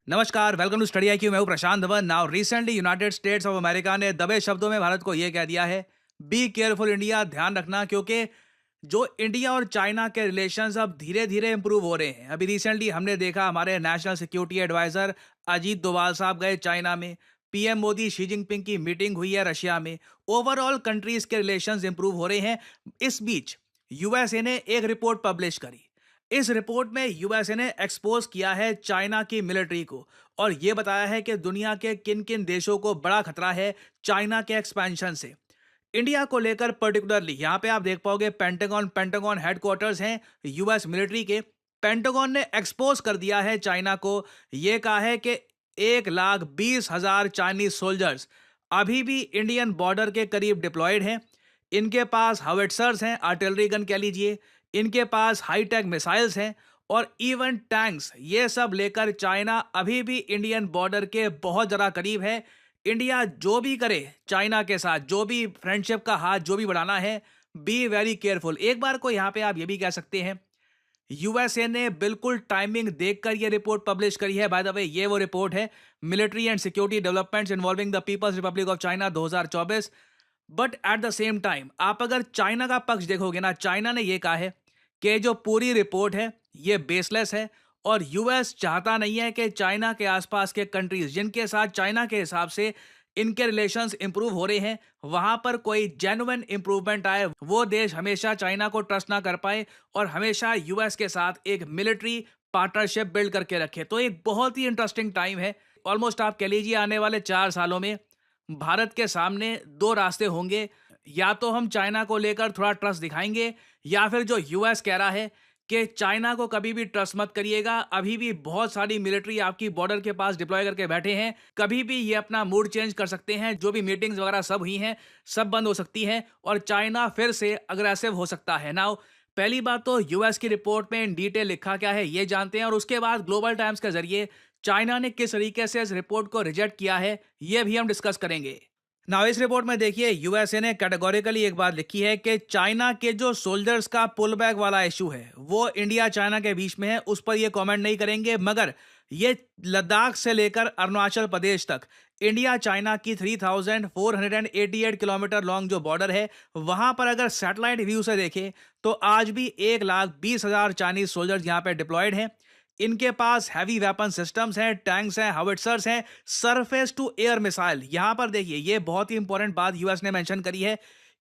नमस्कार, welcome to study IQ. मैं हूं Prashant Dhawan. Now recently United States of America ने दबे शब्दों में भारत को यह कह दिया है, बी केयरफुल इंडिया, ध्यान रखना, क्योंकि जो इंडिया और चाइना के रिलेशंस अब धीरे धीरे इंप्रूव हो रहे हैं। अभी रिसेंटली हमने देखा, हमारे national security adviser Ajit Doval साहब गए चाइना में। पीएम मोदी शी जिनपिंग की मीटिंग हुई है रशिया में। ओवरऑल कंट्रीज के रिलेशंस इंप्रूव हो रहे हैं। इस बीच यूएसए ने एक रिपोर्ट पब्लिश करी। इस रिपोर्ट में यूएसए ने एक्सपोज किया है चाइना की मिलिट्री को, और यह बताया है कि दुनिया के किन किन देशों को बड़ा खतरा है चाइना के एक्सपेंशन से। इंडिया को लेकर पर्टिकुलरली यहां पे आप देख पाओगे, पेंटागन पेंटागन हेडक्वार्टर्स हैं यूएस मिलिट्री के। पेंटागन ने एक्सपोज कर दिया है चाइना को। यह कहा है कि 1,20,000 चाइनीज सोल्जर्स अभी भी इंडियन बॉर्डर के करीब डिप्लॉयड हैं। इनके पास हवेट्सर्स हैं, आर्टिलरी गन कह लीजिए। इनके पास हाईटेक मिसाइल्स हैं और इवन टैंक्स। ये सब लेकर चाइना अभी भी इंडियन बॉर्डर के बहुत ज़्यादा करीब है। इंडिया जो भी करे चाइना के साथ, जो भी फ्रेंडशिप का हाथ जो भी बढ़ाना है, बी वेरी केयरफुल। एक बार को यहाँ पे आप ये भी कह सकते हैं, यूएसए ने बिल्कुल टाइमिंग देखकर ये रिपोर्ट पब्लिश करी है। बाय द वे, ये वो रिपोर्ट है, military and security developments involving the People's Republic of China 2024। But at the same time आप अगर चाइना का पक्ष देखोगे ना, चाइना ने यह कहा है कि जो पूरी रिपोर्ट है ये बेसलेस है, और यूएस चाहता नहीं है कि चाइना के आसपास के कंट्रीज जिनके साथ चाइना के हिसाब से इनके रिलेशंस इंप्रूव हो रहे हैं, वहां पर कोई जेन्युइन इंप्रूवमेंट आए। वो देश हमेशा चाइना को ट्रस्ट ना कर पाए और हमेशा यूएस के साथ एक मिलिट्री पार्टनरशिप बिल्ड करके रखे। तो एक बहुत ही इंटरेस्टिंग टाइम है। ऑलमोस्ट आप कह लीजिए आने वाले 4 सालों में भारत के सामने दो रास्ते होंगे। या तो हम चाइना को लेकर थोड़ा ट्रस्ट दिखाएंगे, या फिर जो यूएस कह रहा है कि चाइना को कभी भी ट्रस्ट मत करिएगा, अभी भी बहुत सारी मिलिट्री आपकी बॉर्डर के पास डिप्लॉय करके बैठे हैं, कभी भी ये अपना मूड चेंज कर सकते हैं। जो भी मीटिंग्स वगैरह सब हुई हैं, सब बंद हो सकती हैं और चाइना फिर से अग्रेसिव हो सकता है। नाउ, पहली बात तो यूएस की रिपोर्ट में इन डिटेल लिखा क्या है ये जानते हैं, और उसके बाद ग्लोबल टाइम्स के जरिए चाइना ने किस तरीके से इस रिपोर्ट को रिजेक्ट किया है ये भी हम डिस्कस करेंगे। नाउ, इस रिपोर्ट में देखिए, यूएसए ने कैटेगोरिकली एक बात लिखी है कि चाइना के जो सोल्जर्स का पुल बैक वाला इशू है वो इंडिया चाइना के बीच में है, उस पर ये कमेंट नहीं करेंगे। मगर ये लद्दाख से लेकर अरुणाचल प्रदेश तक इंडिया चाइना की 3,488 किलोमीटर लॉन्ग जो बॉर्डर है, वहां पर अगर सैटेलाइट व्यू से देखें तो आज भी 1,20,000 चाइनीज सोल्जर्स यहाँ पे डिप्लॉयड हैं। इनके पास हैवी वेपन सिस्टम्स हैं, टैंक्स हैं, हाउइट्जर्स हैं, सरफेस टू एयर मिसाइल। यहां पर देखिए, ये बहुत ही इंपॉर्टेंट बात यूएस ने मेंशन करी है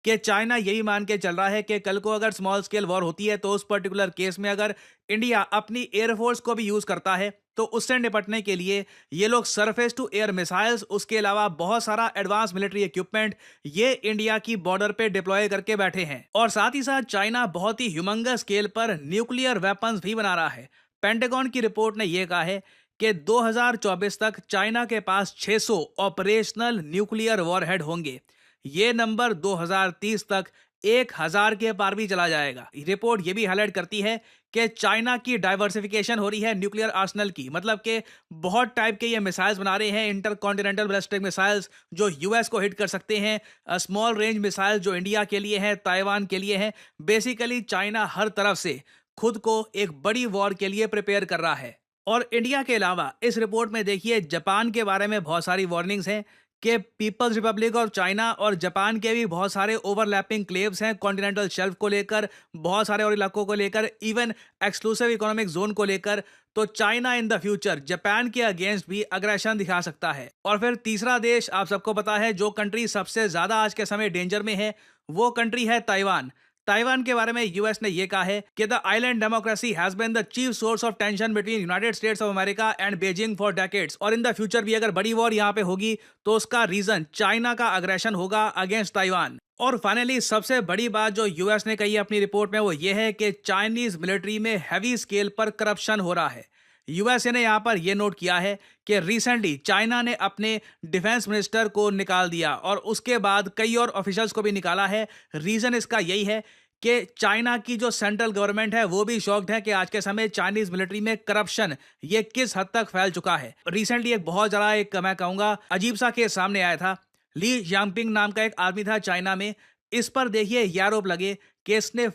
कि चाइना यही मान के चल रहा है कि कल को अगर स्मॉल स्केल वॉर होती है तो उस पर्टिकुलर केस में अगर इंडिया अपनी एयरफोर्स को भी यूज करता है तो उससे निपटने के लिए ये लोग सरफेस टू एयर मिसाइल्स, उसके अलावा बहुत सारा एडवांस मिलिट्री इक्विपमेंट ये इंडिया की बॉर्डर पे डिप्लॉय करके बैठे हैं। और साथ ही साथ चाइना बहुत ही ह्यूमंगस स्केल पर न्यूक्लियर वेपन्स भी बना रहा है। पेंटागन की रिपोर्ट ने यह कहा है कि 2024 तक चाइना के पास 600 ऑपरेशनल न्यूक्लियर वॉरहेड होंगे। यह नंबर 2030 तक 1,000 के पार भी चला जाएगा। रिपोर्ट यह भी हाईलाइट करती है कि चाइना की डाइवर्सिफिकेशन हो रही है न्यूक्लियर आर्सनल की, मतलब कि बहुत टाइप के ये मिसाइल्स बना रहे हैं, इंटरकॉन्टिनेंटल बैलिस्टिक मिसाइल्स जो यूएस को हिट कर सकते हैं, स्मॉल रेंज मिसाइल जो इंडिया के लिए है, ताइवान के लिए है। बेसिकली चाइना हर तरफ से खुद को एक बड़ी वॉर के लिए प्रिपेयर कर रहा है। और इंडिया के अलावा इस रिपोर्ट में देखिए, जापान के बारे में बहुत सारी वार्निंग्स हैं कि पीपल्स रिपब्लिक ऑफ चाइना और जापान के भी बहुत सारे ओवरलैपिंग क्लेव्स हैं कॉन्टिनेंटल शेल्फ को लेकर, बहुत सारे और इलाकों को लेकर, इवन एक्सक्लूसिव इकोनॉमिक जोन को लेकर। तो China in the future Japan के अगेंस्ट भी अग्रेशन दिखा सकता है। और फिर तीसरा देश आप सबको पता है, जो कंट्री सबसे ज्यादा आज के समय डेंजर में है, वो कंट्री है ताइवान। ताइवान के बारे में यूएस ने यह कहा है कि the island democracy has been the chief source of tension between United States of America and Beijing for decades. और इन द फ्यूचर भी अगर बड़ी वॉर यहां पे होगी तो उसका रीजन चाइना का अग्रेशन होगा अगेंस्ट ताइवान। और फाइनली सबसे बड़ी बात जो यूएस ने कही है अपनी रिपोर्ट में, वो ये है कि चाइनीज मिलिट्री में हैवी स्केल पर करप्शन हो रहा है। यूएसए ने यहां पर यह नोट किया है कि रिसेंटली चाइना ने अपने डिफेंस मिनिस्टर को निकाल दिया और उसके बाद कई और ऑफिशियल्स को भी निकाला है। रीजन इसका यही है कि चाइना की जो सेंट्रल गवर्नमेंट है वो भी शॉक्ड है कि आज के समय चाइनीज मिलिट्री में करप्शन ये किस हद तक फैल चुका है। रिसेंटली एक बहुत जरा एक मैं कहूंगा अजीब सा केस सामने आया था। ली जियांगपिंग नाम का एक आदमी था चाइना में। इस पर देखिए ये आरोप लगे कि इसने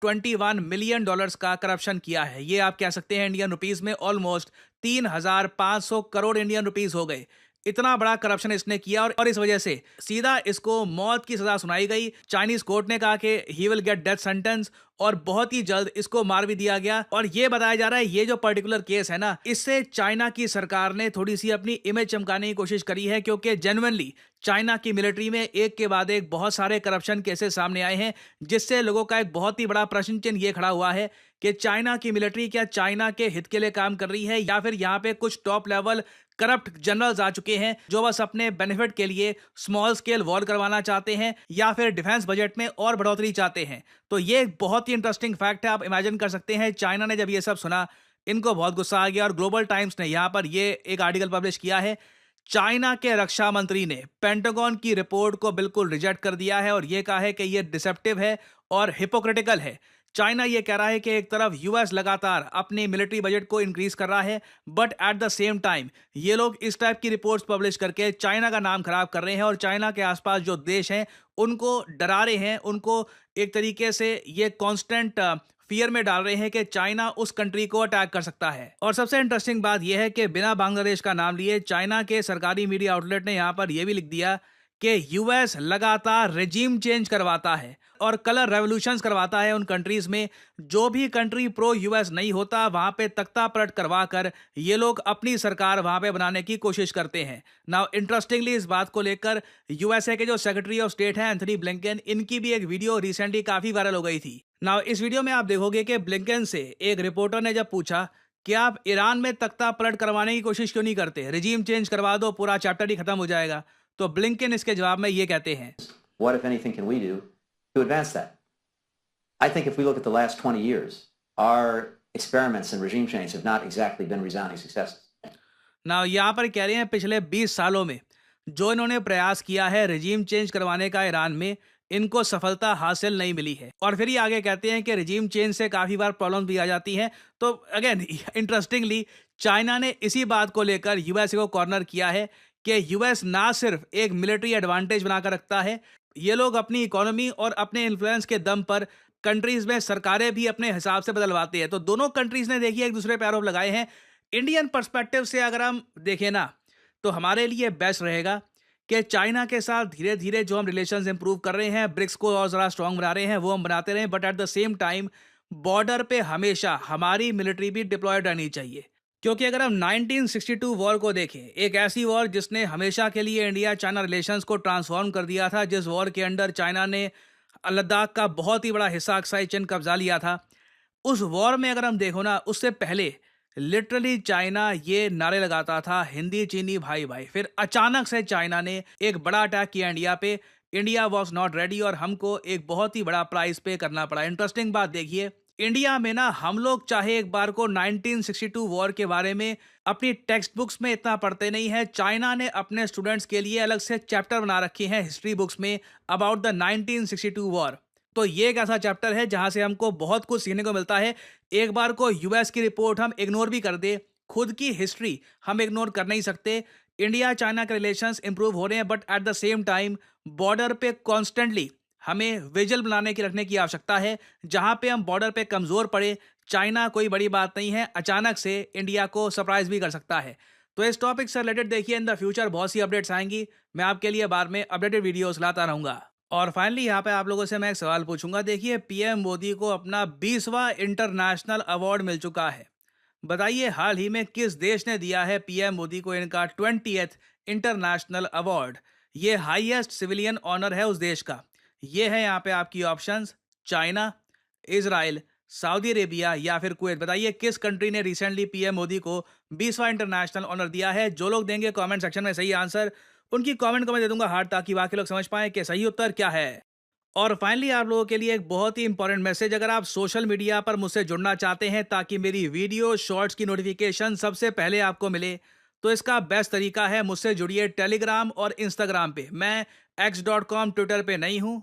$21 मिलियन का करप्शन किया है। ये आप कह सकते हैं इंडियन रुपीस में ऑलमोस्ट 3,500 करोड़ इंडियन रुपीस हो गए। इतना बड़ा करप्शन इसने किया और इस वजह से सीधा इसको मौत की सजा सुनाई गई। चाइनीज कोर्ट ने कहा कि he will get death sentence और बहुत ही जल्द इसको मार भी दिया गया। और ये बताया जा रहा है ये जो पर्टिकुलर केस है ना, इससे चाइना की सरकार ने थोड़ी सी अपनी इमेज चमकाने की कोशिश करी है, क्योंकि जेन्युइनली चाइना की मिलिट्री में एक के बाद एक बहुत सारे करप्शन केसेस सामने आए हैं, जिससे लोगों का एक बहुत ही बड़ा प्रश्न चिन्ह ये खड़ा हुआ है कि चाइना की मिलिट्री क्या चाइना के हित के लिए काम कर रही है, या फिर यहाँ पे कुछ टॉप लेवल करप्ट जनरल्स आ चुके हैं जो बस अपने बेनिफिट के लिए स्मॉल स्केल वॉर करवाना चाहते हैं या फिर डिफेंस बजट में और बढ़ोतरी चाहते हैं। तो ये एक बहुत ही इंटरेस्टिंग फैक्ट है। आप इमेजिन कर सकते हैं चाइना ने जब ये सब सुना, इनको बहुत गुस्सा आ गया और ग्लोबल टाइम्स ने यहाँ पर ये एक आर्टिकल पब्लिश किया है। चाइना के रक्षा मंत्री ने पेंटागन की रिपोर्ट को बिल्कुल रिजेक्ट कर दिया है और ये कहा है कि ये डिसेप्टिव है और हिपोक्रिटिकल है। चाइना ये कह रहा है कि एक तरफ यूएस लगातार अपने मिलिट्री बजट को इंक्रीज कर रहा है, but at the same time ये लोग इस टाइप की रिपोर्ट्स पब्लिश करके चाइना का नाम खराब कर रहे हैं और चाइना के आसपास जो देश हैं उनको डरा रहे हैं, उनको एक तरीके से ये कांस्टेंट फियर में डाल रहे हैं कि चाइना उस कंट्री को अटैक कर सकता है। और सबसे इंटरेस्टिंग बात यह है कि बिना बांग्लादेश का नाम लिए चाइना के सरकारी मीडिया आउटलेट ने यहाँ पर यह भी लिख दिया कि यूएस लगातार रेजिम चेंज करवाता है और कलर रेवोल्यूशंस करवाता है उन कंट्रीज में। जो भी कंट्री प्रो यूएस नहीं होता वहां पे तख्ता पलट करवा कर ये लोग अपनी सरकार वहां पे बनाने की कोशिश करते हैं। नाउ इंटरेस्टिंगली इस बात को लेकर यूएसए के जो सेक्रेटरी ऑफ स्टेट हैं एंथनी ब्लिंकन, इनकी भी एक वीडियो रिसेंटली काफी वायरल हो गई थी। नाउ इस वीडियो में आप देखोगे कि ब्लिंकन से एक रिपोर्टर ने जब पूछा कि आप ईरान में तख्ता पलट करवाने की कोशिश क्यों नहीं करते, रेजिम चेंज करवा दो, पूरा चैप्टर ही खत्म हो जाएगा, तो ब्लिंकन इसके जवाब में ये कहते हैं, What, if anything, can we do to advance that? I think if we look at the last 20 years, our experiments in regime change have not exactly been resounding successes. ना यहाँ पर कह रहे हैं पिछले 20 सालों में जो इन्होंने प्रयास किया है रेजिम चेंज करवाने का ईरान में, इनको सफलता हासिल नहीं मिली है। और फिर ये आगे कहते हैं कि रेजिम चेंज से काफ़ी बार प्रॉब्लम भी आ जाती हैं। तो अगेन इंटरेस्टिंगली चाइना ने इसी बात को लेकर यूएसए को कॉर्नर किया है कि यूएस ना सिर्फ एक मिलिट्री एडवांटेज बनाकर रखता है, ये लोग अपनी इकोनॉमी और अपने इन्फ्लुएंस के दम पर कंट्रीज में सरकारें भी अपने हिसाब से बदलवाते हैं। तो दोनों कंट्रीज ने देखिए एक दूसरे पर आरोप लगाए हैं। इंडियन पर्सपेक्टिव से अगर हम देखें ना, तो हमारे लिए बेस्ट रहेगा कि चाइना के साथ धीरे धीरे जो हम रिलेशंस इंप्रूव कर रहे हैं, ब्रिक्स को और ज़रा स्ट्रांग बना रहे हैं, वो हम बनाते रहें, but at the same time border पे हमेशा हमारी मिलिट्री भी डिप्लॉयड रहनी चाहिए। क्योंकि अगर हम 1962 वॉर को देखें, एक ऐसी वॉर जिसने हमेशा के लिए इंडिया चाइना रिलेशंस को ट्रांसफॉर्म कर दिया था, जिस वॉर के अंडर चाइना ने लद्दाख का बहुत ही बड़ा हिस्सा अक्साई चिन कब्जा लिया था, उस वॉर में अगर हम देखो ना, उससे पहले लिटरली चाइना ये नारे लगाता था हिंदी चीनी भाई भाई। फिर अचानक से चाइना ने एक बड़ा अटैक किया इंडिया पे, इंडिया वॉज नॉट रेडी और हमको एक बहुत ही बड़ा प्राइस पे करना पड़ा। इंटरेस्टिंग बात देखिए, इंडिया में ना हम लोग चाहे एक बार को 1962 वॉर के बारे में अपनी टेक्स्ट बुक्स में इतना पढ़ते नहीं है, चाइना ने अपने स्टूडेंट्स के लिए अलग से चैप्टर बना रखे हैं हिस्ट्री बुक्स में अबाउट द 1962 वॉर। तो ये एक ऐसा चैप्टर है जहां से हमको बहुत कुछ सीखने को मिलता है। एक बार को यूएस की रिपोर्ट हम इग्नोर भी कर दे, खुद की हिस्ट्री हम इग्नोर कर नहीं सकते। इंडिया चाइना के रिलेशंस इंप्रूव हो रहे हैं, but at the same time border पे कॉन्स्टेंटली हमें विजिल बनाने की रखने की आवश्यकता है। जहां पे हम बॉर्डर पे कमजोर पड़े, चाइना कोई बड़ी बात नहीं है, अचानक से इंडिया को सरप्राइज भी कर सकता है। तो इस टॉपिक से रिलेटेड देखिए इन द फ्यूचर बहुत सी अपडेट्स आएंगी, मैं आपके लिए बाद में अपडेटेड वीडियोस लाता रहूंगा। और फाइनली यहाँ पे आप लोगों से मैं एक सवाल पूछूंगा। देखिए पीएम मोदी को अपना 20वां इंटरनेशनल अवार्ड मिल चुका है। बताइए हाल ही में किस देश ने दिया है पीएम मोदी को इनका 20th इंटरनेशनल अवार्ड। ये हाईएस्ट सिविलियन ऑनर है उस देश का। ये है यहाँ पे आपकी options, China, Israel, Saudi Arabia या फिर कुवैत। बताइए किस कंट्री ने रिसेंटली पीएम मोदी को 20वां इंटरनेशनल ऑनर दिया है। जो लोग देंगे कमेंट सेक्शन में सही आंसर, उनकी कमेंट को मैं दे दूंगा हार्ट, ताकि बाकी लोग समझ पाएं कि सही उत्तर क्या है। और फाइनली आप लोगों के लिए एक बहुत ही इंपॉर्टेंट मैसेज, अगर आप सोशल मीडिया पर मुझसे जुड़ना चाहते हैं ताकि मेरी वीडियो शॉर्ट्स की नोटिफिकेशन सबसे पहले आपको मिले, तो इसका बेस्ट तरीका है मुझसे जुड़िए टेलीग्राम और इंस्टाग्राम पे। मैं x.com ट्विटर पे नहीं हूँ,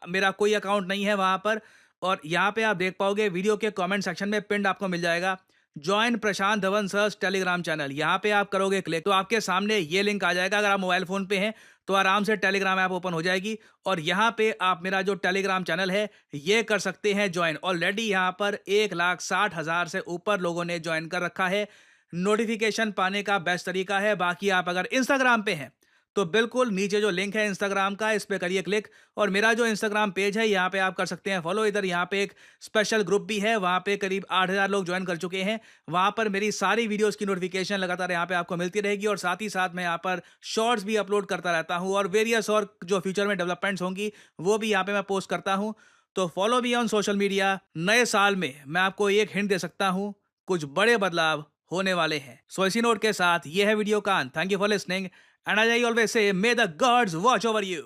मेरा कोई अकाउंट नहीं है वहाँ पर। और यहाँ पे आप देख पाओगे वीडियो के कमेंट सेक्शन में पिंड आपको मिल जाएगा ज्वाइन प्रशांत धवन सर्स टेलीग्राम चैनल। यहाँ पे आप करोगे क्लिक तो आपके सामने ये लिंक आ जाएगा। अगर आप मोबाइल फोन पे हैं तो आराम से टेलीग्राम ऐप ओपन हो जाएगी और यहाँ पे आप मेरा जो टेलीग्राम चैनल है ये कर सकते हैं ज्वाइन। ऑलरेडी यहाँ पर 1,60,000 से ऊपर लोगों ने ज्वाइन कर रखा है। नोटिफिकेशन पाने का बेस्ट तरीका है। बाकी आप अगर इंस्टाग्राम पे हैं तो बिल्कुल नीचे जो लिंक है इंस्टाग्राम का इस पे करिए क्लिक और मेरा जो इंस्टाग्राम पेज है यहाँ पे आप कर सकते हैं फॉलो। इधर यहाँ पे एक स्पेशल ग्रुप भी है, वहाँ पे करीब 8,000 लोग ज्वाइन कर चुके हैं। वहाँ पर मेरी सारी वीडियोस की नोटिफिकेशन लगातार यहाँ पे आपको मिलती रहेगी और साथ ही साथ मैं यहाँ पर शॉर्ट्स भी अपलोड करता रहता हूँ और वेरियस और जो फ्यूचर में डेवलपमेंट्स होंगी वो भी यहाँ पे मैं पोस्ट करता हूँ। तो फॉलो भी ऑन सोशल मीडिया। नए साल में मैं आपको एक हिंट दे सकता हूँ, कुछ बड़े बदलाव होने वाले हैं। सो इसी नोट के साथ ये है वीडियो का अंत। Thank you for listening and I always say may the gods watch over you.